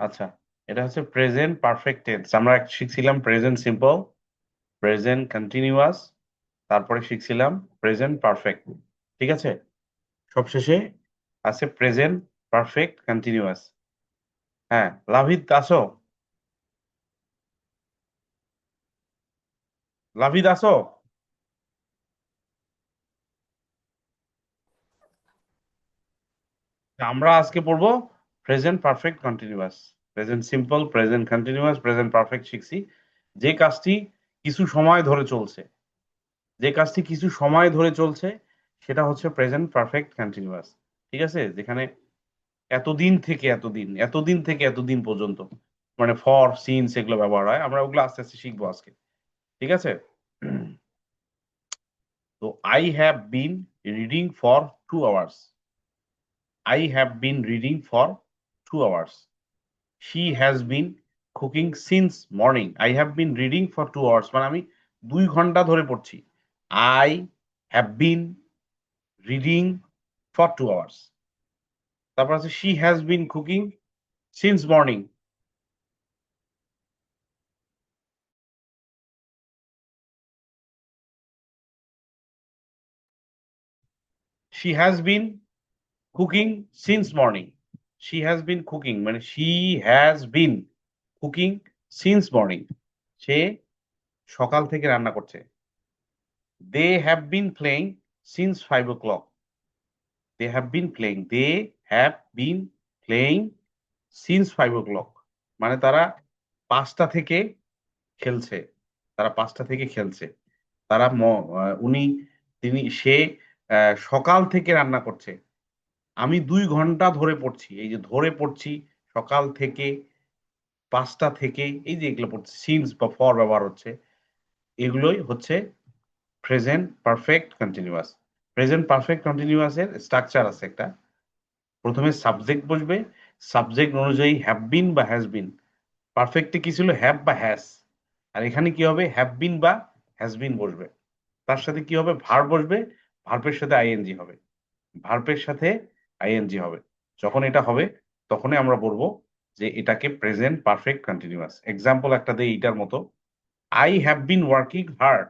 আচ্ছা, এটা হচ্ছে প্রেজেন্ট পারফেক্ট টেন্স। আমরা শিখছিলাম প্রেজেন্ট সিম্পল, প্রেজেন্ট কন্টিনিউয়াস, তারপরে শিখছিলাম প্রেজেন্ট পারফেক্ট। ঠিক আছে, সবশেষে আছে প্রেজেন্ট পারফেক্ট কন্টিনিউয়াস। হ্যাঁ, লাভিদ আসো, লাভিদ আসো। আমরা আজকে পড়বো present perfect continuous. Present simple, present continuous, present perfect শিখছি। যে কাজটি কিছু সময় ধরে চলছে, যে কাজটি কিছু সময় ধরে চলছে সেটা হচ্ছে প্রেজেন্ট পারফেক্ট কন্টিনিউয়াস। ঠিক আছে, যেখানে এতদিন থেকে এতদিন, এতদিন থেকে এতদিন পর্যন্ত, মানে ফর, সিন্স এগুলো ব্যবহার হয়। আমরা ওগুলো আস্তে আস্তে শিখবো আজকে। ঠিক আছে, তো I have been reading for 2 hours. I have been reading for 2 hours. She has been cooking since morning. I have been reading for 2 hours. মানে আমি 2 ঘন্টা ধরে পড়ছি। I have been reading for 2 hours. তারপর আছে she has been cooking since morning. She has been cooking since morning. She has been cooking মানে she has been cooking since morning. সে সকাল থেকে রান্না করছে। They have been playing since 5 o'clock. They have been playing. They have been playing since 5 o'clock. মানে তারা 5টা থেকে খেলছে। তারা 5টা থেকে খেলছে। তারা উনি, তিনি, সে সকাল থেকে রান্না করছে। আমি 2 ঘন্টা ধরে পড়ছি। এই যে ধরে পড়ছি, সকাল থেকে, 5টা থেকে, এই যে এগুলো পড়ছি, সিন্স বা ফর ব্যবহার হচ্ছে। এগুলোই হচ্ছে present perfect continuous. Present perfect continuous এর স্ট্রাকচার আছে একটা। প্রথমে সাবজেক্ট বসবে, সাবজেক্ট অনুযায়ী হ্যাভ বিন বা হ্যাজ বিন। পারফেক্টে কি ছিল? হ্যাভ বা হ্যাজ। আর এখানে কি হবে? হ্যাভ বিন বা হ্যাজ বিন বসবে। তার সাথে কি হবে? ভার্ব বসবে, ভার্বের সাথে আইএনজি হবে, ভার্বের সাথে আইএনজি হবে। যখন এটা হবে তখনই আমরা বলবো যে এটাকে প্রেজেন্ট পারফেক্ট কন্টিনিউয়াস। এক্সাম্পল একটা দেই এইটার মতো। I have been working hard.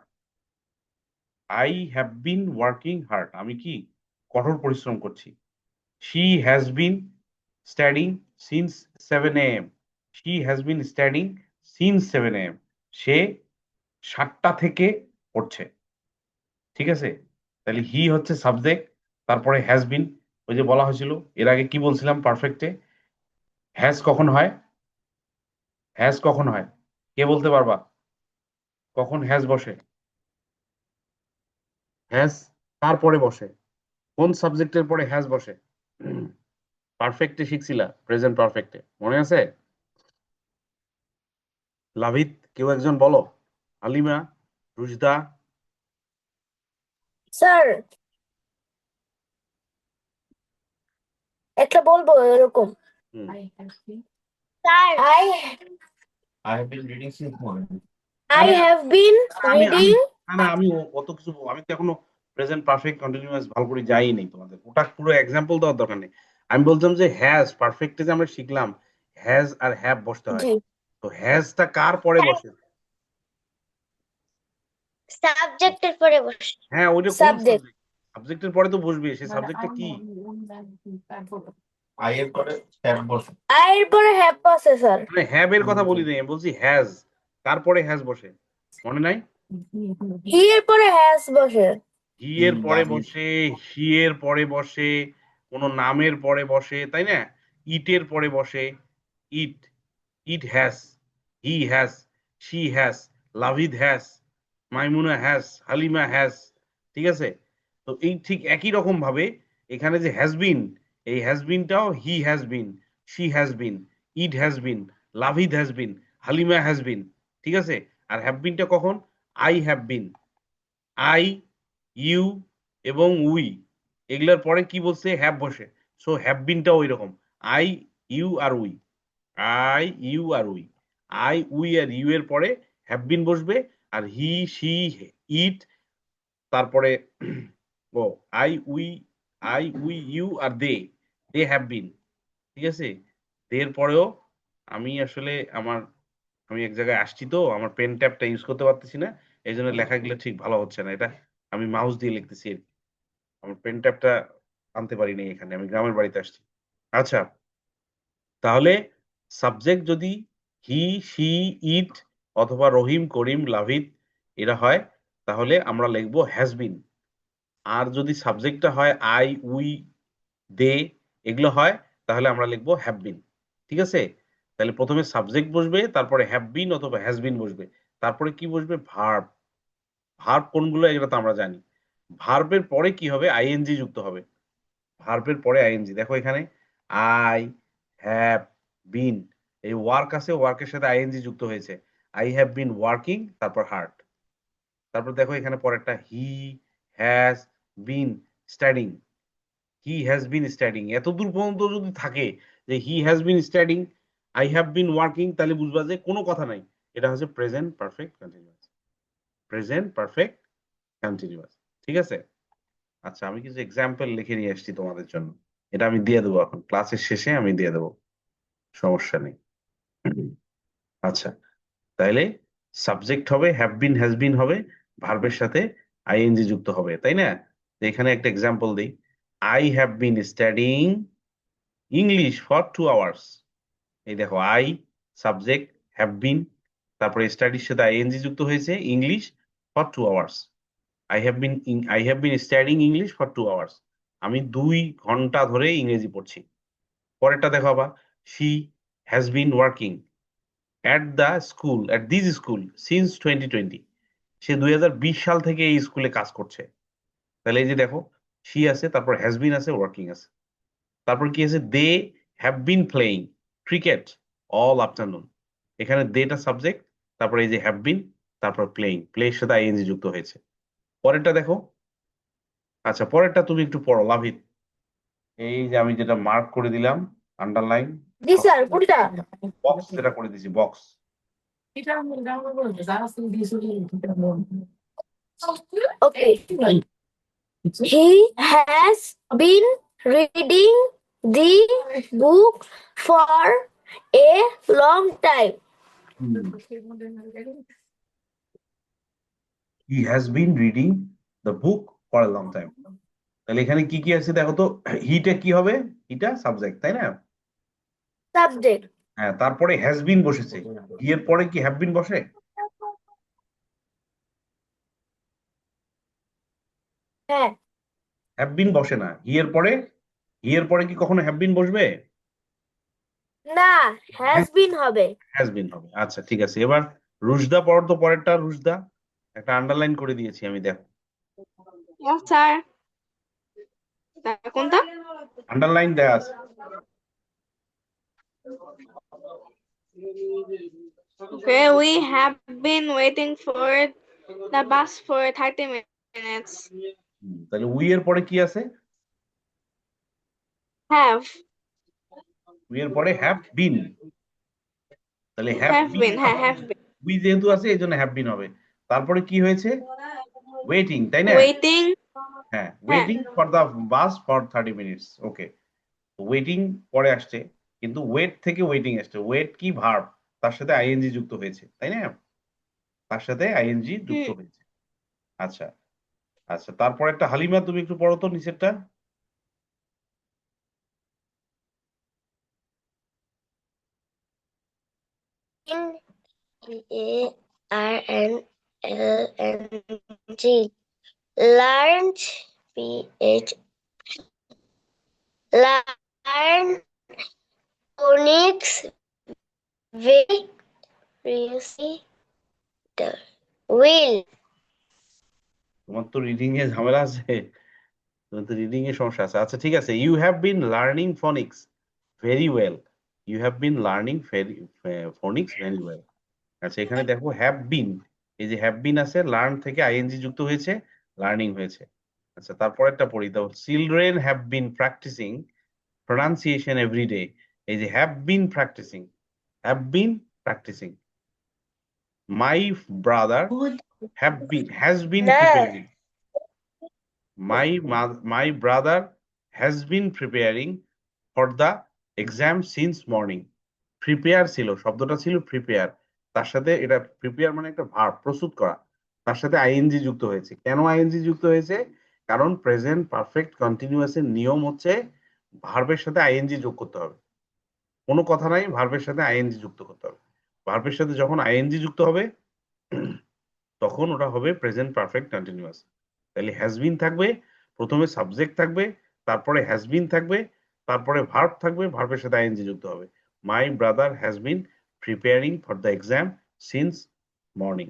I have been working hard, আমি কি কঠোর পরিশ্রম করছি। She has been studying since 7 a.m. She has been studying since 7 a.m. সে 7টা থেকে পড়ছে। ঠিক আছে, তাহলে হি হচ্ছে সাবজেক্ট, তারপরে হ্যাজ বিন। ওই যে বলা হয়েছিল এর আগে কি বলছিলাম পারফেক্টে, হ্যাজ কখন হয়? হ্যাজ কখন হয় কে বলতে পারবা? কখন হ্যাজ বসে? হ্যাজ তারপরে বসে, কোন সাবজেক্টের পরে হ্যাজ বসে? পারফেক্টে শিখছিলা, প্রেজেন্ট পারফেক্টে মনে আছে? লাভিত কেউ একজন বলো, আলিমা, রুজদা। স্যার একটা বলবো এরকম। Hmm. Sir I have been reading since morning. I আরে হ্যাভ বিন আমি আমি রিডিং। না না, আমি অত কিছু, আমি তো এখনো প্রেজেন্ট পারফেক্ট কন্টিনিউয়াস ভালো করে যাই নাই তোমাদের, ওটা পুরো এক্সাম্পল দেওয়ার দরকার নেই। আমি বলছিলাম যে হ্যাজ পারফেক্টে যে আমরা শিখলাম হ্যাজ আর হ্যাভ বসতে হয়, জি, তো হ্যাজটা কার পরে বসে? সাবজেক্টের পরে বসে। হ্যাঁ, ওইটা কোন সাবজেক্ট সাবজেক্ট? সাবজেক্টের পরে তো বসবে, সেই সাবজেক্টটা কি? I এর পরে have বসে। আই এর পরে হ্যাভ বসে স্যার। মানে হ্যাভ এর কথা বলি নাই, আমি বলছি হ্যাজ, কার পরে হ্যাজ বসে মনে নাই? হি এর পরে হ্যাজ বসে। হি এর পরে বসে, হি এর পরে বসে, কোন নামের পরে বসে, তাই না? ইটের পরে বসে, it, it has, he has, she has, Labid has, Maimuna has, Halima has. ঠিক আছে, তো এই ঠিক একই রকম ভাবে এখানে যে হ্যাজ বিন, এই হ্যাজ বিনটাও he has been, she has been, it has been, Labid has been, Halima has been. ঠিক আছে, আর হ্যাভ বিনটা কখন? I have been. I, you এবং উই, এগুলোর পরে কি বলছে? হ্যাভ বসে। সো হ্যাভ বিনটা ওই রকম, আই, ইউ আর উই, আই, ইউ আর উই। আই, উই আর ইউ এর পরে হ্যাভ বিন বসবে। আর হি, শি, ইট, তারপরে ও I, we, I, we, you আর দে, দে হ্যাভ বিন। ঠিক আছে, এর পরেও আমি আসলে আমি এক জায়গায় আসছি তো আমার পেন ট্যাবটা ইউজ করতে পারতেছি না, এই জন্য লেখাগুলো ঠিক ভালো হচ্ছে না। এটা আমি মাউস দিয়ে লিখতেছি আর কি। আমার পেন ট্যাবটা আনতে পারি নাই এখানে, আমি গ্রামের বাড়িতে আসছি। আচ্ছা, তাহলে সাবজেক্ট যদি হি, শি, ইট অথবা রহিম, করিম, লাভিত এরা হয়, তাহলে আমরা লিখবো হ্যাজ বিন। আর যদি সাবজেক্টটা হয় আই, উই, দে এগুলো হয়, তাহলে আমরা লিখবো হ্যাভ বিন। ঠিক আছে? তাহলে প্রথমে সাবজেক্ট বসবে, তারপরে হ্যাভ বিন অথবা হ্যাজ বিন বসবে, তারপরে কি বসবে? ভার্ব। ভার্ব কোনগুলো এগুলো তো আমরা জানি। ভার্বের পরে কি হবে? আইএনজি যুক্ত হবে। ভার্বের পরে আইএনজি, দেখো এখানে আই হ্যাভ বিন, এই ওয়ার্ক আছে, ওয়ার্কের সাথে আইএনজি যুক্ত হয়েছে। আই হ্যাভ বিন ওয়ার্কিং, তারপর হার্ট। তারপর দেখো এখানে পরেরটা হি has been studying. He has been studying, এত দূর পর্যন্ত যদি থাকে যে হি has been studying, I have been working, তাহলে বুঝবা যে কোনো কথা নাই, এটা হচ্ছে present perfect continuous. Present perfect continuous. ঠিক আছে? আচ্ছা, আমি কিছু এক্সাম্পল লিখে নিয়ে আসছি তোমাদের জন্য, এটা আমি দিয়ে দেবো এখন ক্লাসের শেষে, আমি দিয়ে দেবো, সমস্যা নেই। আচ্ছা, তাইলে সাবজেক্ট হবে হ্যাভ বিন, হ্যাজ বিন হবে, ভার্বের সাথে আইএনজি যুক্ত হবে, তাই না? তো এখানে একটা এক্সাম্পল দিই, I have been studying English for 2 hours. এই দেখো আই সাবজেক্ট, হ্যাভ বিন, তারপরে স্টাডির সাথে আইএনজি যুক্ত হয়েছে, English for 2 hours. I have been studying English for 2 hours. আমি 2 ঘন্টা ধরে ইংরেজি পড়ছি। পরেরটা দেখো আবার, she has been working at this school since 2020। সে 2020 সাল থেকে এই স্কুলে কাজ করছে। তাহলে এই যে দেখো, শি আছে, তারপর হ্যাজ বিন আছে, ওয়ার্কিং আছে। তারপর কি আছে? They have been playing cricket all afternoon. এখানে দেটা সাবজেক্ট, তারপর এই যে হ্যাভ বিন, তারপর প্লেইং, প্লে এর সাথে আইএনজি যুক্ত হয়েছে। পরেরটা দেখো। আচ্ছা, পরেরটা তুমি একটু পড়ো লাভিত। এই যে আমি যেটা মার্ক করে দিলাম, আন্ডারলাইন, জি স্যার, কোনটা? বক্স যেটা করে দিয়েছি, box. Okay. He has been reading the book for a long time. He has been reading the book for a long time. তাহলে এখানে কি কি আছে দেখো তো, হিটা কি হবে? হিটা সাবজেক্ট, তাই না? Subject. হ্যাঁ, তারপরে হ্যাজ বিন বসেছে। হি এর পরে কি হ্যাভ বিন বসে? হ্যাঁ। হ্যাভ বিন বসে না হি এর পরে। হি এর পরে কি কখনো হ্যাভ বিন বসবে? না, has been হবে। হ্যাজ বিন হবে। আচ্ছা, ঠিক আছে। এবার রুশদা পড়ো তো, পরেরটা রুশদা, একটা আন্ডারলাইন করে দিয়েছি আমি, দেখো। স্যার কোনটা? আন্ডারলাইন দেয়া আছে। Okay, we have been waiting for the bus for 30 minutes. তাহলে উই এর পরে কি আছে? Have উই এর পরে হ্যাভ বিন। তাহলে হ্যাভ বিন, হ্যাঁ have been. উই যেহেতু আছে এই জন্য হ্যাভ বিন হবে। তারপরে কি হয়েছে? ওয়েটিং, তাই না? Waiting. হ্যাঁ, হ্যাঁ। Waiting for the bus for 30 minutes. Okay, waiting পরে আসছে, কিন্তু ওয়েট থেকে ওয়েটিং আসছে। ওয়েট কি ভার্ব, তার সাথে আইএনজি যুক্ত হয়েছে, তাই না? তার সাথে আইএনজি যুক্ত হয়েছে। আচ্ছা আচ্ছা, তারপর একটা হালিমা, তুমি একটু পড়ো তো নিচেরটা। LARNG. Learned. PH. Learn. Phonics. Very. Previously. Will. তোমার তো রিডিং এ ঝামেলা আছে, তোমার তো রিডিং এ সমস্যা আছে। আচ্ছা, ঠিক আছে। You have been learning phonics very well. You have been learning phonics very well. আচ্ছা, এখানে দেখো হ্যাভ বিন, এই যে হ্যাভ বিন আছে, লার্ন থেকে আইএনজি যুক্ত হয়েছে, লার্নিং হয়েছে। আচ্ছা, তারপরেরটা পড়ি দাও। Children have been practising pronunciation every day. এই যে have been practising, have been practising. My brother has been preparing. My brother has been preparing for the exam since morning. Prepare ছিল, শব্দটা ছিল প্রিপেয়ার, তার সাথে এটা প্রিপেয়ার মানে একটা ভার্ব, প্রস্তুত করা, তার সাথে আইএনজি যুক্ত হয়েছে। কেন আইএনজি যুক্ত হয়েছে? কারণ প্রেজেন্ট পারফেক্ট কন্টিনিউয়াস এর নিয়ম হচ্ছে ভার্বের সাথে আইএনজি যোগ করতে হবে। কোনো কথা নাই, ভার্বের সাথে আইএনজি যুক্ত করতে হবে। ভার্বের সাথে যখন আইএনজি যুক্ত হবে তখন ওটা হবে প্রেজেন্ট পারফেক্ট কন্টিনিউয়াস। তাহলে হ্যাজ বিন থাকবে, প্রথমে সাবজেক্ট থাকবে, তারপরে হ্যাজ বিন থাকবে, তারপরে ভার্ব থাকবে, ভার্বের সাথে আইএনজি যুক্ত হবে। My brother has been preparing for the exam since morning.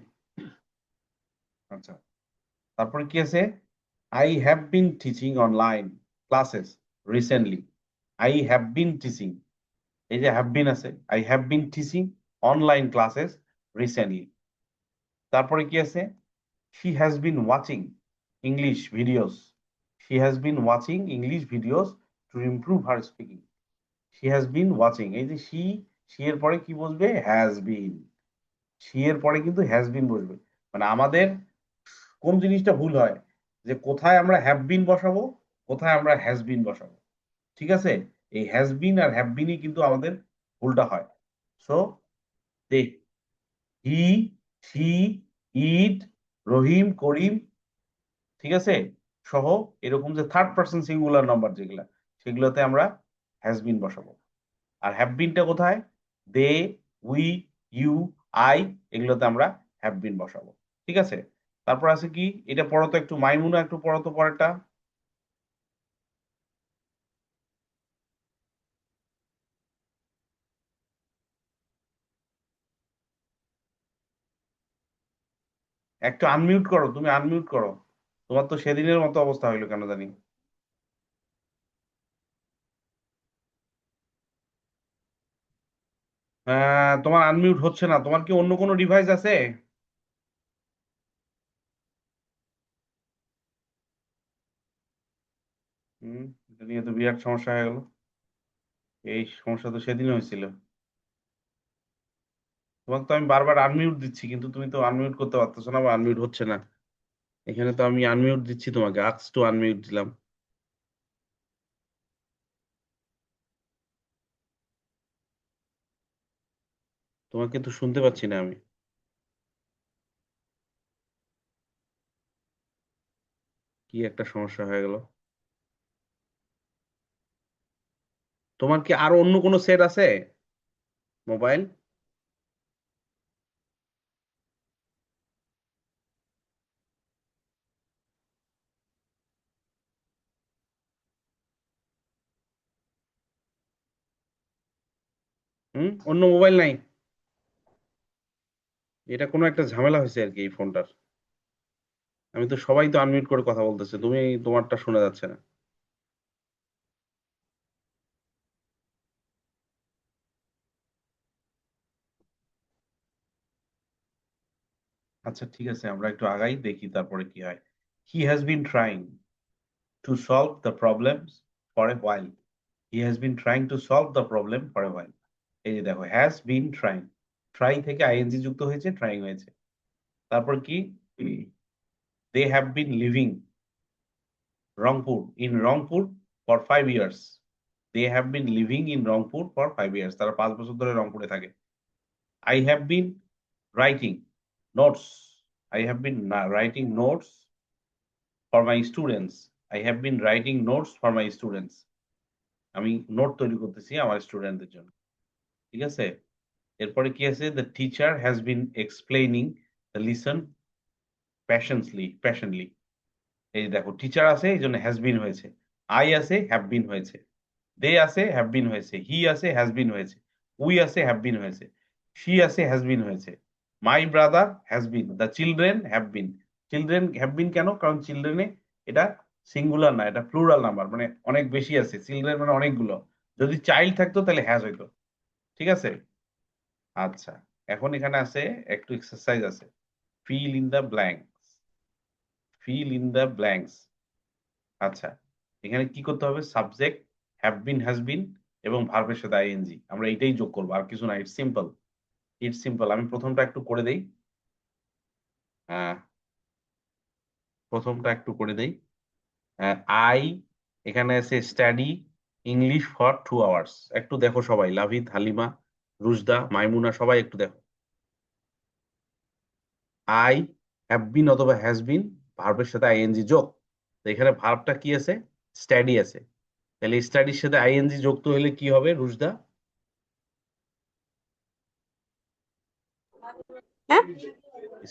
আচ্ছা, তারপরে কি আছে? I have been teaching online classes recently. I have been teaching, এই যে হ্যাভ বিন আছে, I have been teaching online classes recently. তারপরে কি আছে? she has been watching English videos. She has been watching English videos to improve her speaking. She has been watching, এই যে she এর পরে কি বসবে? has been. she এর পরে কিন্তু has been বসবে। মানে আমাদের কোন জিনিসটা ভুল হয়, যে কোথায় আমরা have been বসাবো, কোথায় আমরা has been বসাবো। ঠিক আছে, এই has been R have been কিন্তু আমাদের ভুলটা হয়। So they, he, she, it, Rahim, Karim, ঠিক আছে, সহ এরকম যে থার্ড পারসন সিঙ্গুলার নাম্বার যেগুলা, সেগুলোতে আমরা হ্যাজ বিন বসাবো। আর হ্যাভ বিনটা কোথায়? দে, উই, ইউ, আই, এগুলোতে আমরা হ্যাভ বিন বসাবো। ঠিক আছে, তারপর আছে কি? এটা পড়ো তো একটু, মাইমুনা একটু পড়ো তো পরেরটা। একটু আনমিউট করো, তুমি আনমিউট করো। তোমার তো সেদিনের মতো অবস্থা হইলো কেন জানি। তোমার আনমিউট হচ্ছে না। তোমার কি অন্য কোনো ডিভাইস আছে? এটা নিয়ে তো বিরাট সমস্যা হয়ে গেল। এই সমস্যা তো সেদিন হয়েছিল। তোমাকে তো আমি বারবার আনমিউট দিচ্ছি, কিন্তু তুমি তো আনমিউট করতে পারতেছো না বা আনমিউট হচ্ছে না। এখানে তো আমি আনমিউট দিচ্ছি, তোমাকে আক্স টু আনমিউট দিলাম। তোমাকে তো শুনতে পাচ্ছি না আমি। কি একটা সমস্যা হয়ে গেল। তোমার কি আরো অন্য কোনো সেট আছে মোবাইল? অন্য মোবাইল নাই? এটা কোনো একটা ঝামেলা হয়েছে আর কি এই ফোনটার। আমি তো সবাই তো আনমিউট করে কথা বলতেছে, তুমি তোমারটা শোনা যাচ্ছে না। আচ্ছা ঠিক আছে, আমরা একটু আগাই দেখি তারপরে কি হয়। He has been trying to solve the problems for a while. He has been trying to solve the problem for a while. এই যে দেখো, হ্যাজ বিন ট্রাইং, ট্রাই থেকে আইএনজি যুক্ত হয়েছে, ট্রাইং হয়েছে। তারপর কি? They have been living Rangpur, in Rangpur for 5 years. They have been living in Rangpur for 5 years, তারা 5 বছর ধরে রংপুরে থাকে। I have been writing notes, I have been writing notes for my students. I have been writing notes for my students, আমি note তৈরি করতেছি আমার স্টুডেন্টদের জন্য। ঠিক আছে, এরপরে কি আছে? The teacher has been explaining the lesson passionately. এই যে দেখো, টিচার আছে এই জন্য হ্যাজ বিন হয়েছে, আই আছে হ্যাভ বিন হয়েছে, দে আছে হ্যাভ বিন হয়েছে, হি আছে হ্যাজ বিন হয়েছে, উই আছে হ্যাভ বিন হয়েছে, শি আছে হ্যাজ বিন হয়েছে, my brother has been, the children have bin. Children have বিন কেন? কারণ চিলড্রেনে এটা সিঙ্গুলার না, এটা প্লুরাল নাম্বার, মানে অনেক বেশি আছে। চিলড্রেন মানে অনেকগুলো, যদি চাইল্ড থাকতো তাহলে হ্যাজ হইতো। ঠিক আছে, আচ্ছা, এখন এখানে আছে একটু এক্সারসাইজ আছে। Fill in the blanks, fill in the blanks. আচ্ছা, এখানে কি করতে হবে? Subject, have been, has been এবং ভার্বের সাথে আইএনজি, আমরা এটাই যোগ করবো, আর কিছু না। It's simple, it's simple. আমি প্রথমটা একটু করে দেই। আহ, প্রথমটা একটু করে দেই। আই, এখানে আছে স্টাডি ইংলিশ ফর 2 hours। একটু দেখো সবাই, লাভিত, হালিমা, রুশদা, মাইমুনা, সবাই একটু দেখো। আই হ্যাভ বিন অথবা হ্যাজ বিন ভার্বের সাথে আইএনজি যোগ। তো এখানে ভার্বটা কি আছে? স্টাডি আছে। তাহলে স্টাডির সাথে আইএনজি যুক্ত হলে কি হবে রুশদা? হ্যাঁ,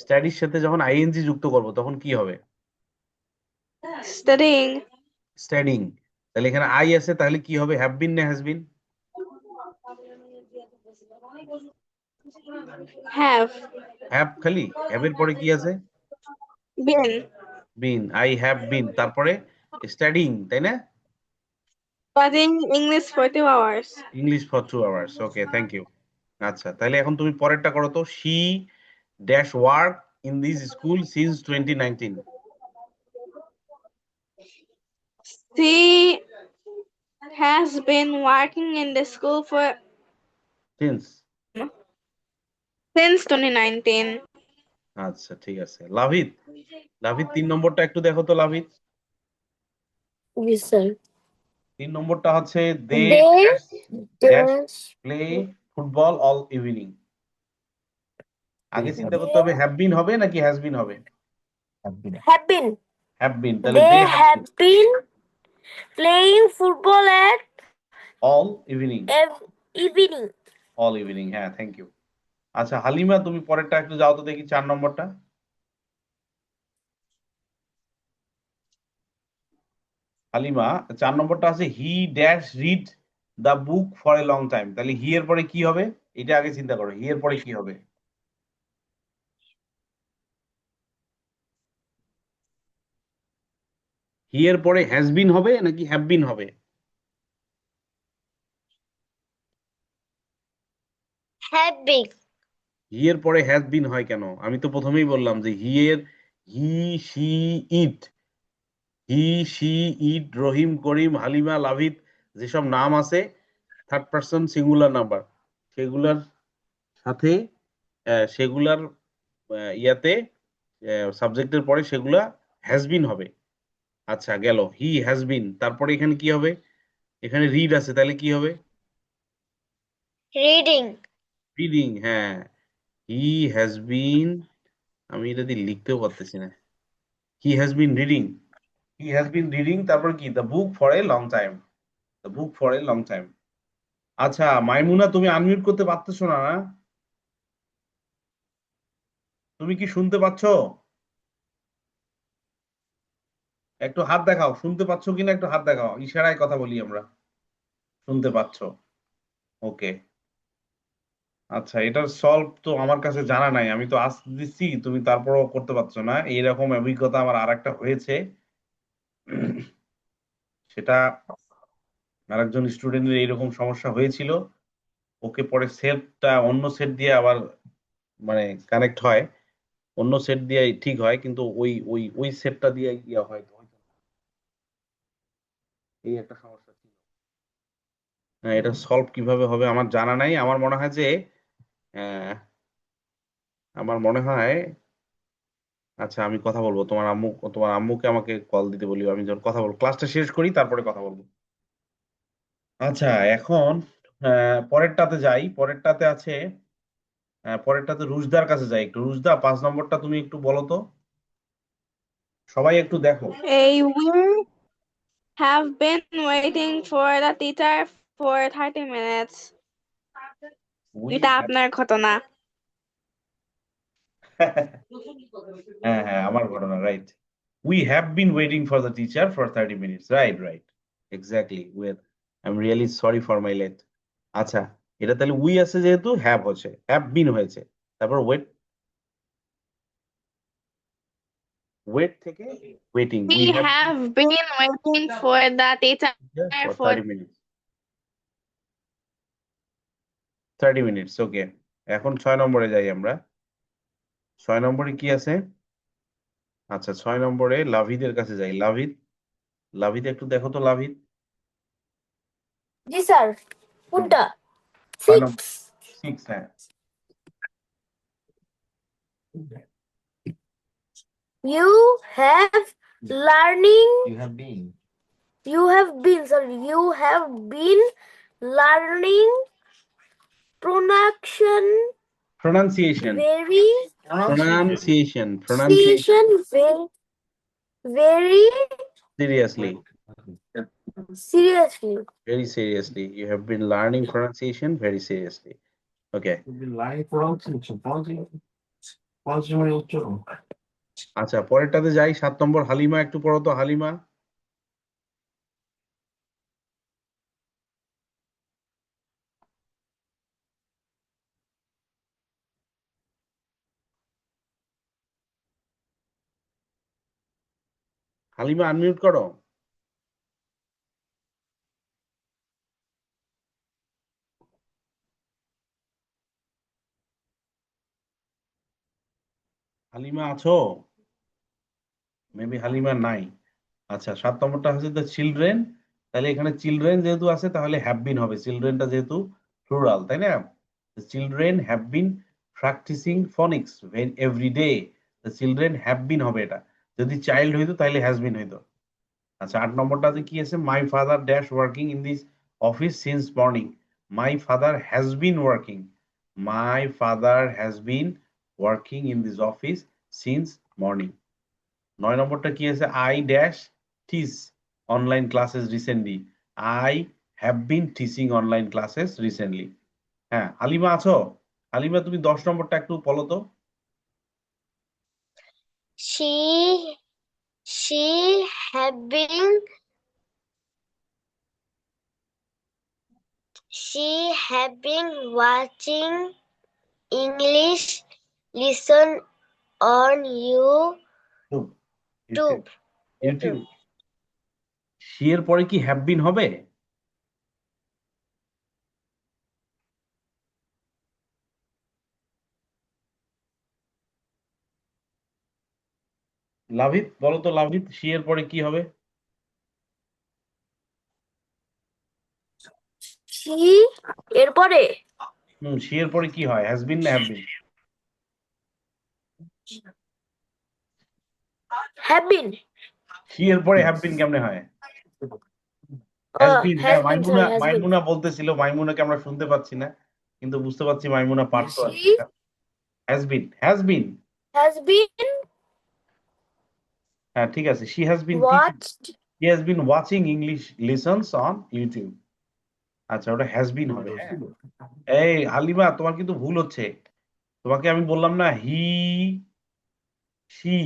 স্টাডির সাথে যখন আইএনজি যুক্ত করব তখন কি হবে? Studying, studying. তাহলে এখানে আই আছে, তাহলে কি হবে? হ্যাভ বিন না হ্যাজ বিন? হ্যাভ হ্যাভ খালি, হ্যাভের পরে কি আছে? বিন, বিন। আই হ্যাভ বিন, তারপরে স্টাডিং, তাই না? studying English for 2 hours. English for 2 hours। Okay, thank you. আচ্ছা, তাহলে এখন তুমি পরেরটা করো তো। She dash work in this school since 2019। She has been working in the school since. since 2019. আচ্ছা, ঠিক আছে। লাভিত, লাভিত 3 নম্বরটা একটু দেখো তো লাভিত। Yes, sir. 3 নম্বরটা হচ্ছে দে They dash dash play football all evening. আগে চিন্তা করতে হবে হ্যাভ বিন হবে নাকি হ্যাজ বিন হবে? have been. হ্যাভ বিন, তাহলে They they have have been playing football at all evening. evening. All evening, হ্যাঁ, থ্যাংক ইউ। আচ্ছা হালিমা, তুমি পরেরটা একটু যাও তো দেখি, 4 নম্বরটা। হালিমা, 4 নম্বরটা আছে he dash read the book for a long time. তাহলে হি এর পরে কি হবে? এটা আগে চিন্তা করো, হি এর পরে কি হবে? হি এর পরে হ্যাজ বিন হবে নাকি হ্যাভ বিন হবে? Have been. হি এর পরে হ্যাজ বিন হয় কেন? আমি তো প্রথমেই বললাম যে হি, শি, ইট, হি, শি, ইট, রহিম, করিম, হালিমা, লাভিত, যেসব নাম আছে থার্ড পারসন সিঙ্গুলার নাম্বার, সেগুলার সাথে সেগুলার ইয়াতে সাবজেক্টের পরে সেগুলা হ্যাজ বিন হবে। আচ্ছা গেল, হি হ্যাজ বিন, তারপরে এখানে কি হবে? এখানে রিড আছে, তাহলে কি হবে? Reading. রিডিং, হ্যাঁ। হি হ্যাজ বিন, আমি এটা দিয়ে লিখতেও পারতেছি না। হি has been reading, he has been reading, তারপর কি? The book for a long time, the book for a long time. আচ্ছা মাইমুনা, তুমি আনমিউট করতে পারতেছো না, না? তুমি কি শুনতে পাচ্ছ? একটু হাত দেখাও, শুনতে পাচ্ছ কিনা একটু হাত দেখাও, ইশারায় কথা বলি আমরা। শুনতে পাচ্ছ? ওকে। আচ্ছা, এটার সলভ তো আমার কাছে জানা নাই, আমি তো আজ দিচ্ছি, তুমি তারপরও করতে পারছো না। এইরকম অভিজ্ঞতা আমার আরেকটা হয়েছে। সেটা আরেকজন স্টুডেন্টের এইরকম সমস্যা হয়েছিল। ওকে পরে সেটটা অন্য সেট দিয়ে আবার মানে কানেক্ট হয়, অন্য সেট দিয়ে ঠিক হয়, কিন্তু ওই ওই ওই সেটটা দিয়ে ইয়া হয় তো, এই একটা সমস্যা ছিল। হ্যাঁ, এটা সলভ কিভাবে হবে আমার জানা নাই। আমার মনে হয় যে আহ, আমার মনে হয়, আচ্ছা আমি কথা বলবো, তোমার আম্মুকে আমাকে কল দিতে বলি, আমি যখন কথা বলবো, ক্লাসটা শেষ করি তারপরে কথা বলবো। আচ্ছা এখন পরেরটাতে যাই। পরেরটাতে আছে, পরেরটাতে রুশদার কাছে যাই একটু। রুশদা, 5 নম্বরটা তুমি একটু বলো তো, সবাই একটু দেখো। We have been waiting for the teacher for 30 minutes. We এটা আপনার ঘটনা। হ্যাঁ হ্যাঁ, আমার ঘটনা, right. We have been waiting for the teacher for 30 minutes, right right, exactly. With I am really sorry for my late. আচ্ছা, এটা তাহলে উই আছে যেহেতু হ্যাভ হচ্ছে, হ্যাভ বিন হয়েছে, তারপর ওয়েট, ওয়েট থেকে waiting. We We have have been waiting for the teacher for for 30 minutes, 30 minutes, okay. এখন 6 নম্বরে যাই আমরা। 6 নম্বরে কি আছে? আচ্ছা, 6 নম্বরে লাভিদের কাছে যাই। লাভিদ, লাভিদ একটু দেখো তো লাভিদ। Yes, sir. Punta. 6 নম্বর, 6. 6, হ্যাঁ। You have learning. You have been. You have been. Sorry. You have been learning Pronunciation. very Pronunciation. very Seriously. seriously. Very seriously. You have been learning pronunciation very seriously. Okay. আচ্ছা, পরেরটাতে যাই। 7 নম্বর হালিমা, একটু পড়ো তো Halima. Halima unmute করো। হালিমা আছো? Maybe Halima নাই। আচ্ছা, 7 নম্বরটা হচ্ছে দ্য চিলড্রেন। তাহলে এখানে চিলড্রেন যেহেতু আছে তাহলে হ্যাভ বিন হবে। চিলড্রেনটা যেহেতু প্লুরাল, তাই না? Children have been practising phonics every day. The children have been হবে এটা। যদি চাইল্ড হইতো তাহলে হ্যাজ বিন হইতো। আচ্ছা, 8 নম্বরটাতে কি আছে? My father dash working in this office since morning. My father has been working. My father has been working in this office since morning. 9 নম্বরটা কি আছে? I dash teach online classes recently. I have been teaching online classes recently. হ্যাঁ, হালিমা আছো? হালিমা, তুমি 10 নম্বরটা একটু বলো তো। She have been watching English lesson on YouTube. YouTube. She এর পরে কি হ্যাভ বিন হবে? লাভিত বলো তো, লাভিত শি এর পরে কি হবে? She এরপরে শি এর পরে কি হয়? হ্যাজ বিন না have been? have been she এর পরে হ্যাভ বিন কেমনে হয়? Has been. হ্যাঁ, has been sorry has been মাইমুনা বলতেছিল। মাইমুনাকে আমরা শুনতে পাচ্ছি না, কিন্তু বুঝতে পারছি মাইমুনা পারতো আর কি। she has been, has been. has been হ্যাঁ, ঠিক আছে। She has bin watched he has been watching English lessons on YouTube. আচ্ছা, ওটা হ্যাজ বিন হবে। হ্যাঁ, এই হালিমা, তোমার কিন্তু ভুল হচ্ছে। তোমাকে আমি বললাম না হি, শি,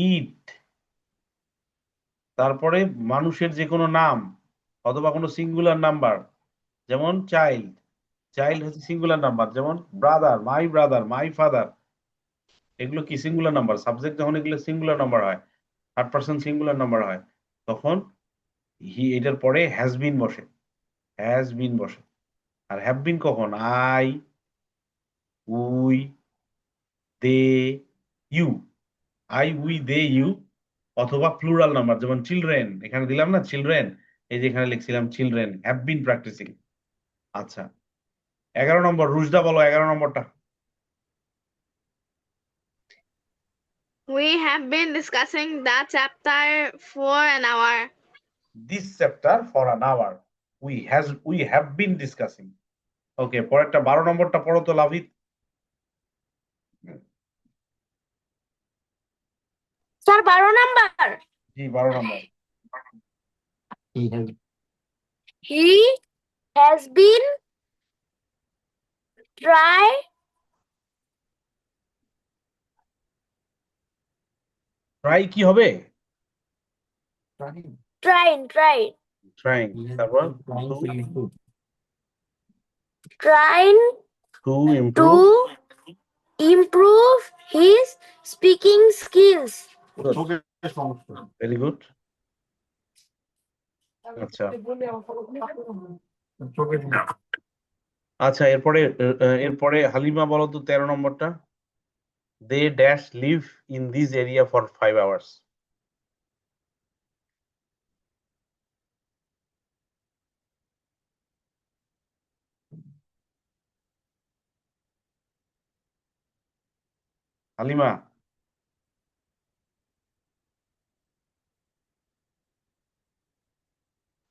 ইট, তারপরে মানুষের যে কোনো নাম অথবা কোনো সিঙ্গুলার নাম্বার, যেমন চাইল্ড। চাইল্ড হচ্ছে সিঙ্গুলার নাম্বার, যেমন ব্রাদার, মাই ফাদার। এগুলো কি সিঙ্গুলার নাম্বার? সাবজেক্ট যখন এগুলো সিঙ্গুলার নাম্বার হয়, থার্ড পারসন সিঙ্গুলার নাম্বার হয়, তখন এটার পরে হ্যাজ বিন বসে। হ্যাজ বিন বসে। আর হ্যাভ বিন কখন? I, we, they, you. I, we, they, you, অথবা প্লুরাল নাম্বার যেমন চিলড্রেন। এখানে দিলাম না চিলড্রেন, এই যে এখানে লিখছিলাম চিলড্রেন হ্যাভ বিন প্র্যাকটিসিং। আচ্ছা, 11 নম্বর। রুশদা বলো 11 নম্বরটা। We have been discussing that chapter for an hour. This chapter for an hour. We have bin discussing. ওকে, পরেরটা 12 নম্বরটা পড়ো তো লাভিত। Sir 12 number G, 12 number. he has been try কি হবে? trying trying. তারপর trying two to improve. improve his speaking skills. Very good. আচ্ছা আচ্ছা, এরপরে হালিমা বলো তো 13 নম্বরটা। They dash live in this area for 5 hours. Halima,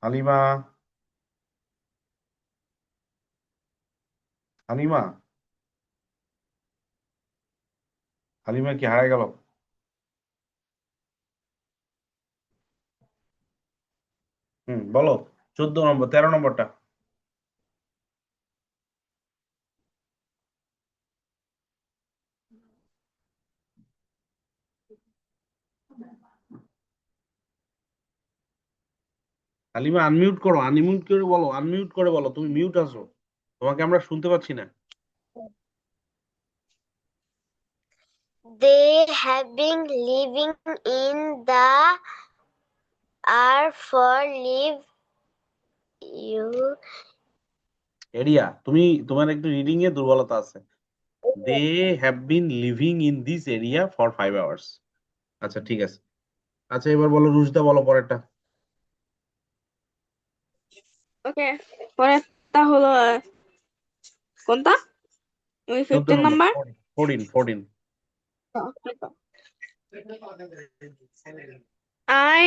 Halima, Halima Halima কি হারায় গেল? বলো 14 নম্বর 13 নম্বরটা। হালিমা আনমিউট করো, আনমিউট করে বলো, আনমিউট করে বলো, তুমি মিউট আছো, তোমাকে আমরা শুনতে পাচ্ছি না। They have been living in the are for live you area, তোমার একটু রিডিং এ দুর্বলতা আছে। They have been living in this area for 5 hours। আচ্ছা ঠিক আছে। আচ্ছা এবার বলো রুশদা, বলো পরেরটা। ওকে, পরেরটা হলো কোনটা? ওই 14 15 নম্বর, নাম্বার। 14। I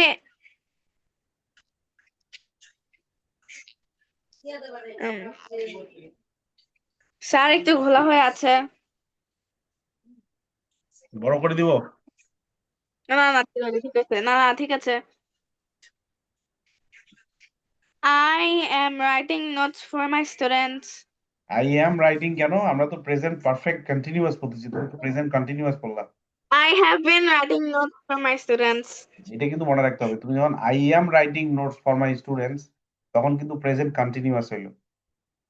স্যার একটু ঘোলা হয়ে আছে। বড় করে দিব। না না না, ঠিক আছে, না না ঠিক আছে। I am writing notes for my students. I am writing কেন? আমরা তো প্রেজেন্ট পারফেক্ট কন্টিনিউয়াস পড়তেছি, তুমি তো প্রেজেন্ট কন্টিনিউয়াস পড়লা। I have been writing notes for my students. এটা কিন্তু মনে রাখতে হবে, তুমি যখন I am writing notes for my students তখন কিন্তু প্রেজেন্ট কন্টিনিউয়াস হইলো,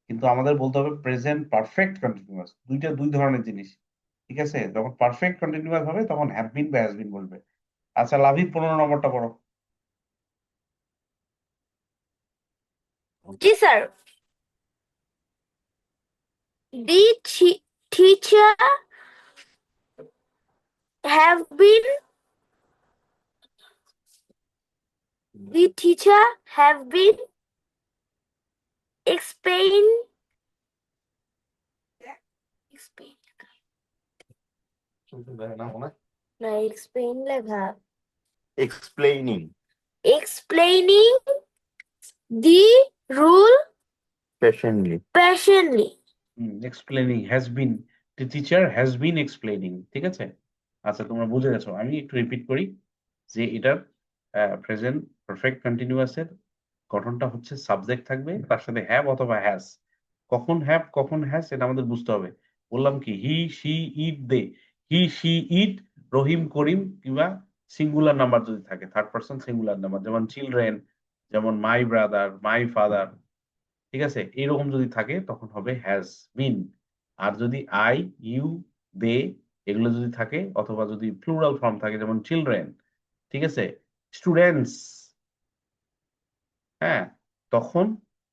কিন্তু আমাদের বলতে হবে প্রেজেন্ট পারফেক্ট কন্টিনিউয়াস। দুইটা দুই ধরনের জিনিস, ঠিক আছে? যখন পারফেক্ট কন্টিনিউয়াস হবে তখন হ্যাভ বিন বা হ্যাজ বিন বলবে। আচ্ছা লাভিত 15 নম্বরটা পড়ো। Ji sir. The teacher have been the teacher have been explain না explain লেখা Explaining explaining the rule patiently. patiently. Explaining has been, the teacher has bin explaining, ঠিক আছে? আচ্ছা তোমরা বুঝে গেছো, আমি একটু রিপিট করি যে এটার প্রেজেন্ট পারফেক্ট কন্টিনিউয়াসের গঠনটা হচ্ছে সাবজেক্ট থাকবে, তার সাথে হ্যাভ অথবা হ্যাজ। কখন হ্যাভ কখন হ্যাজ এটা আমাদের বুঝতে হবে। বললাম কি, হি she it they, he she ইট রহিম করিম, কিংবা সিঙ্গুলার নাম্বার যদি থাকে, থার্ড পার্সন সিঙ্গুলার নাম্বার, যেমন চিলড্রেন, যেমন মাই ব্রাদার, মাই ফাদার, ঠিক আছে? এরকম যদি থাকে তখন হবে হ্যাজ বিন। আর যদি আই, ইউ, দে এগুলো যদি থাকে, অথবা যদি প্লুরাল ফর্ম থাকে যেমন চিলড্রেন, ঠিক আছে, স্টুডেন্টস, হ্যাঁ, তখন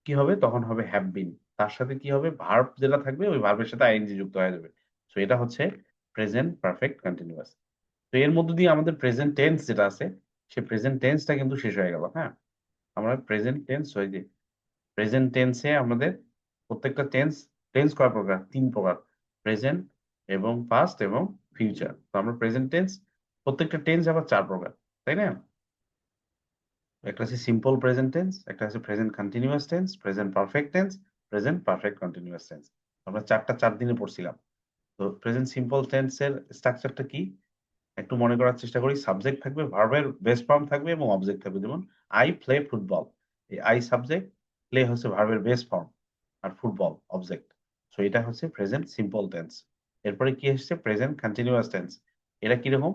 কি হবে? তখন হবে হ্যাভ বিন। তার সাথে কি হবে? ভার্ব যেটা থাকবে ওই ভার্বের সাথে আইএনজি যুক্ত হয়ে যাবে। তো এটা হচ্ছে প্রেজেন্ট পারফেক্ট কন্টিনিউয়াস। তো এর মধ্যে দিয়ে আমাদের প্রেজেন্ট টেন্স যেটা আছে, সে প্রেজেন্ট টেন্সটা কিন্তু শেষ হয়ে গেল। হ্যাঁ, আমরা প্রেজেন্ট টেন্স হয়ে যে প্রেজেন্ট টেন্সে আমাদের প্রত্যেকটা টেন্স, টেন্স কয় প্রকার? 3 প্রকার, প্রেজেন্ট এবং পাস্ট এবং ফিউচার। তো আমরা প্রেজেন্ট টেন্স, প্রত্যেকটা টেন্স আবার 4 প্রকার, তাই না? একটা আছে সিম্পল প্রেজেন্ট টেন্স, একটা আছে present continuous tense, present perfect tense, present perfect continuous tense. আমরা 4দিনে পড়ছিলাম। তো প্রেজেন্ট সিম্পল টেন্সের স্ট্রাকচারটা কি একটু মনে করার চেষ্টা করি। সাবজেক্ট থাকবে, ভার্বের বেস ফর্ম থাকবে এবং অবজেক্ট থাকবে। যেমন আই প্লে ফুটবল, এই আই সাবজেক্ট, প্লে হচ্ছে ভার্বের বেস ফর্ম, আর ফুটবল অবজেক্ট। সো এটা হচ্ছে প্রেজেন্ট সিম্পল টেন্স। এরপরে কি আসছে? Present continuous tense. এটা কিরকম?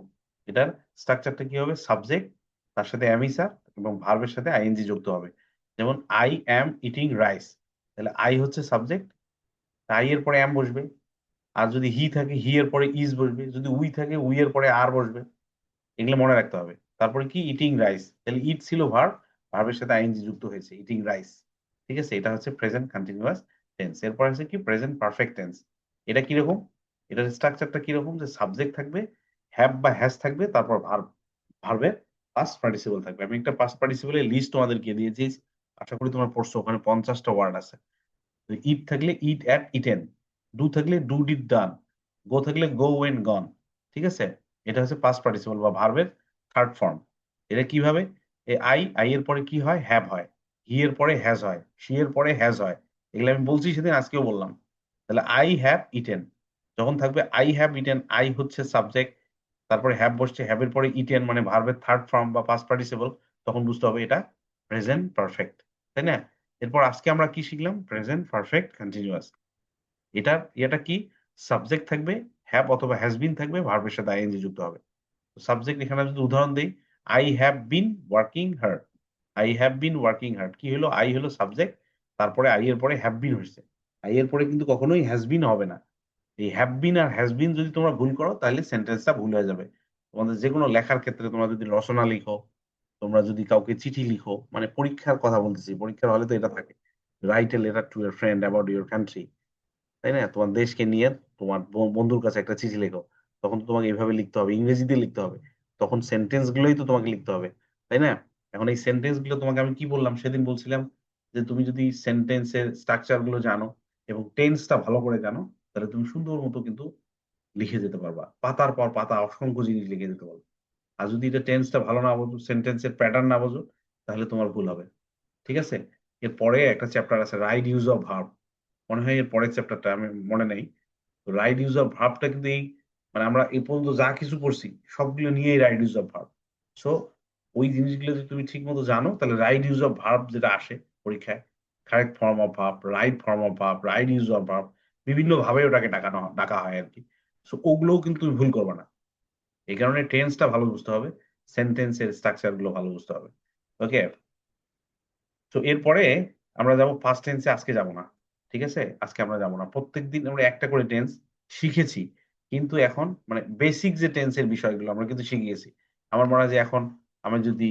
এটার স্ট্রাকচারটা কি হবে? সাবজেক্ট, তার সাথে অ্যাম ইজ এবং ভার্বের সাথে আইএনজি যুক্ত হবে। যেমন আই অ্যাম ইটিং রাইস, তাহলে আই হচ্ছে সাবজেক্ট, আই এর পরে অ্যাম বসবে। আর যদি হি থাকে, হি এর পরে ইজ বসবে। যদি উই থাকে, উই এর পরে আর বসবে। এগুলো মনে রাখতে হবে। তারপরে কি? ইটিং রাইস, তাহলে ইট ছিল ভার্ব, ভার্বের সাথে আইএনজি যুক্ত হয়েছে, ইটিং রাইস, ঠিক আছে? এটা হচ্ছে প্রেজেন্ট কন্টিনিউয়াস টেন্স। এরপর আছে কি? Present perfect tense. এটা কিরকম? এটার স্ট্রাকচারটা কিরকম? যে সাবজেক্ট থাকবে, হ্যাভ বা হ্যাজ থাকবে, তারপর ভার্ব, ভার্বের পাস্ট পার্টিসিপল থাকবে। আমি একটা পাস্ট পার্টিসিপলের লিস্ট তোমাদেরকে দিয়েছি, আশা করি তোমরা পড়ছো। ওখানে 50টা ওয়ার্ড আছে। ইট থাকলে ইট অ্যাট ইটেন, ডু থাকলে ডু ডিড ডান, গো থাকলে গো ওয়েন গন, ঠিক আছে? এটা হচ্ছে পাস্ট পার্টিসিপল বা ভার্বের থার্ড ফর্ম। এটা কিভাবে? আই এর পরে কি হয়? হ্যাভ হয়, হি এর পরে হ্যাজ হয়, শি এর পরে হ্যাজ হয়। এগুলো আমি বলছি সেদিন, আজকেও বললাম। তাহলে আই হ্যাভ ইটেন, যখন থাকবে আই হ্যাভ ইটেন, আই হচ্ছে সাবজেক্ট, তারপরে হ্যাভ বসছে, হ্যাভের পরে ইটেন মানে ভার্বের থার্ড ফর্ম বা পাস্ট পার্টিসিপল, তখন বুঝতে হবে এটা প্রেজেন্ট পারফেক্ট, তাই না? এরপর আজকে আমরা কি শিখলাম? Present perfect continuous. এটা কি? সাবজেক্ট থাকবে, হ্যাভ অথবা হ্যাজ বিন থাকবে, ভার্বের সাথে আইএনজি যুক্ত হবে। সাবজেক্ট এখানে যদি উদাহরণ দেই, I have been working hard, I have been working hard, কি হলো? আই হলো সাবজেক্ট, তারপরে আই এর পরে হ্যাভ বিন হয়েছে, আই এর পরে কিন্তু কখনোই হ্যাজ বিন হবে না। এই have been R has been যদি তোমরা ভুল করো তাহলে সেন্টেন্সটা ভুল হয়ে যাবে। তোমাদের যে কোনো লেখার ক্ষেত্রে তোমরা যদি রচনা লিখো, তোমরা যদি কাউকে চিঠি লিখো, মানে পরীক্ষার কথা বলতেছি, পরীক্ষার হলে তো এটা থাকে, write a letter to your friend about your country, তাই না? তোমার দেশকে নিয়ে তোমার বন্ধুর কাছে একটা চিঠি লেখো, তখন তো তোমাকে এইভাবে লিখতে হবে, ইংরেজিতে লিখতে হবে, তখন সেন্টেন্স গুলোই তো তোমাকে লিখতে হবে, তাই না? এখন এই সেন্টেন্স গুলো তোমাকে আমি কি বললাম সেদিন? বলছিলাম যে তুমি যদি সেন্টেন্সের স্ট্রাকচার গুলো জানো এবং টেন্সটা ভালো করে জানো, তাহলে তুমি সুন্দর মতো কিন্তু লিখে যেতে পারবা, পাতার পর পাতা অসংখ্য জিনিস লিখে যেতে পারবে। আর যদি এটা টেন্সটা ভালো না বোঝো, সেন্টেন্সের প্যাটার্ন না বোঝো, তাহলে তোমার ভুল হবে। ঠিক আছে? এরপরে একটা চ্যাপ্টার আছে রাইট ইউজ অফ ভার্ব, মনে হয় এর পরের চ্যাপ্টারটা, আমি মনে নেই। তো রাইট ইউজ অফ ভার্বটা কিন্তু এই, মানে আমরা এই পর্যন্ত যা কিছু পড়ছি সবগুলো নিয়েই right use of verb. So ওই জিনিসগুলো যদি তুমি ঠিক মতো জানো, তাহলে রাইট ইউজ অফ ভার্ব যেটা আসে পরীক্ষায়, correct form of verb, right form of verb, right use of verb, বিভিন্ন ভাবে ওটাকে ডাকা হয় আর কি। সো ওগুলোও কিন্তু তুমি ভুল করবে না। এই কারণে টেন্সটা ভালো বুঝতে হবে, সেন্টেন্সের স্ট্রাকচার গুলো ভালো বুঝতে হবে। ওকে, তো এরপরে আমরা যাব ফার্স্ট টেন্সে, আজকে যাব না। ঠিক আছে? আজকে আমরা যাব না। প্রত্যেকদিন আমরা একটা করে টেন্স শিখেছি। কিন্তু এখন মানে বেসিক যে টেন্সের বিষয়গুলো আমরা কিন্তু শিখে গেছি। আমার মনে হয় যে এখন আমি যদি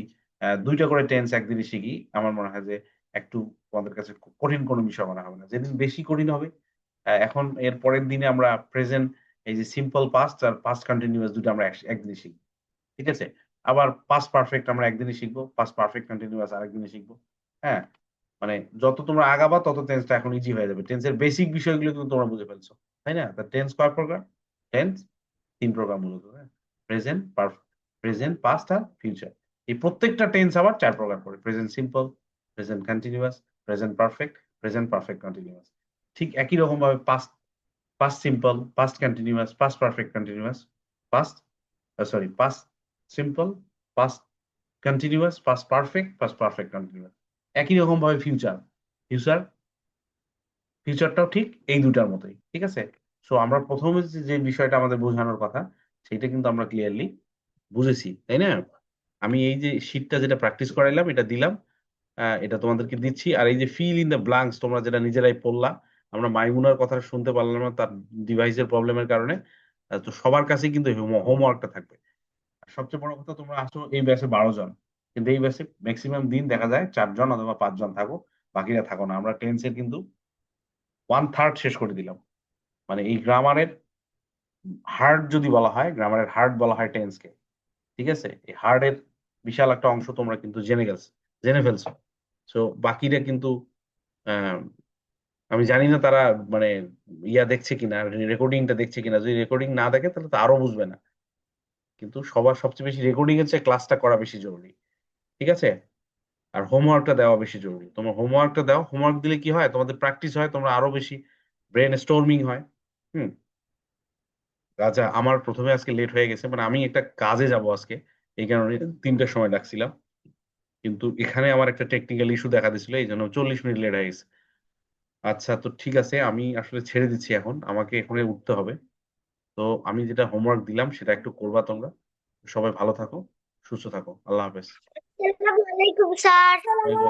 ২ টা করে টেন্স একদিনে শিখি, আমার মনে হয় যে একটু তোমাদের কাছে খুব কঠিন কোনো বিষয় মনে হবে না। যেদিন বেশি কঠিন হবে, এখন এর পরের দিনে আমরা প্রেজেন্ট, এই যে সিম্পল পাস্ট আর পাস্ট কন্টিনিউয়াস ২ টা আমরা একদিনে শিখব। ঠিক আছে? আবার পাস্ট পারফেক্ট আমরা একদিনে শিখবো, পাস্ট পারফেক্ট কন্টিনিউয়াস আরেকদিনে শিখবো। হ্যাঁ? মানে যত তোমরা আগাবা তত টেন্সটা এখন ইজি হয়ে যাবে। টেন্সের বেসিক বিষয়গুলো কিন্তু তোমরা বুঝে ফেলছো। তাই না? তা টেন্স কয় প্রকার? টেন্স ৩ প্রকার মূলত, হ্যাঁ? প্রেজেন্ট, প্রেজেন্ট, পাস্ট আর ফিউচার। এই প্রত্যেকটা টেন্স আবার ৪ প্রকার করে। Present simple, present continuous, present perfect, present perfect continuous. ঠিক একই রকম ভাবে past, past simple, past continuous, past perfect continuous, past sorry past simple, past continuous, past perfect, past perfect continuous. একই রকম ভাবে ফিউচার, ফিউচার, ফিউচারটাও ঠিক এই ২ টার মতোই। ঠিক আছে? সো আমরা ১ম এ যে বিষয়টা আমাদের বোঝানোর কথা, সেইটা কিন্তু আমরা ক্লিয়ারলি বুঝেছি। তাই না? আমি এই যে শীটটা যেটা প্র্যাকটিস করাইলাম এটা দিলাম। এটা তোমাদেরকে দিচ্ছি। আর এই যে ফিল ইন দ্য ব্ল্যাংকস তোমরা যেটা নিজেরাই পড়লা, আমরা মাইমুনার কথাটা শুনতে পারলাম না তার ডিভাইসের প্রবলেমের কারণে। তো সবার কাছেই কিন্তু হোমওয়ার্কটা থাকবে। আর সবচেয়ে বড় কথা, তোমরা আসো এই ব্যাচে ১২ জন। কিন্তু এই ব্যাচে মেক্সিমাম দিন দেখা যায় ৪ জন অথবা ৫ জন থাকো, বাকিরা থাকো না। আমরা টেন্সের কিন্তু 1/3 শেষ করে দিলাম। মানে এই গ্রামারের হার্ড যদি বলা হয়, গ্রামারের হার্ড বলা হয় টেন্সকে। ঠিক আছে? এই হার্ড এর বিশাল একটা অংশ তোমরা কিন্তু জেনে ফেলছো। সো বাকিরা কিন্তু আ আমি জানি না তারা মানে দেখছে কিনা, রেকর্ডিংটা দেখছে কিনা। যদি রেকর্ডিং না দেখে তাহলে তো আরো বুঝবে না। কিন্তু সবার সবচেয়ে বেশি রেকর্ডিং এর চেয়ে ক্লাসটা করা বেশি জরুরি। ঠিক আছে? আর হোমওয়ার্কটা দেওয়া বেশি জরুরি। তোমরা হোমওয়ার্কটা দাও। হোমওয়ার্ক দিলে কি হয়? তোমাদের প্র্যাকটিস হয়, তোমরা আরো বেশি ব্রেইন স্টর্মিং হয়। হুম? আচ্ছা, আমার ১ম এ আজকে লেট হয়ে গেছে। মানে আমি একটা কাজে যাবো আজকে। এই কারণে ৩ টার সময় ডাকছিলাম। কিন্তু এখানে আমার একটা টেকনিক্যাল ইস্যু দেখা দিছিল। এইজন্য ৪০ মিনিট লেট হয়ে গেছে। আচ্ছা, তো ঠিক আছে। আমি আসলে ছেড়ে দিচ্ছি এখন। আমাকে এখনই উঠতে হবে। তো আমি যেটা হোমওয়ার্ক দিলাম সেটা একটু করবা তোমরা। সবাই ভালো থাকো, সুস্থ থাকো। আল্লাহ হাফেজ। আসসালামু আলাইকুম স্যার। ওয়ালাইকুম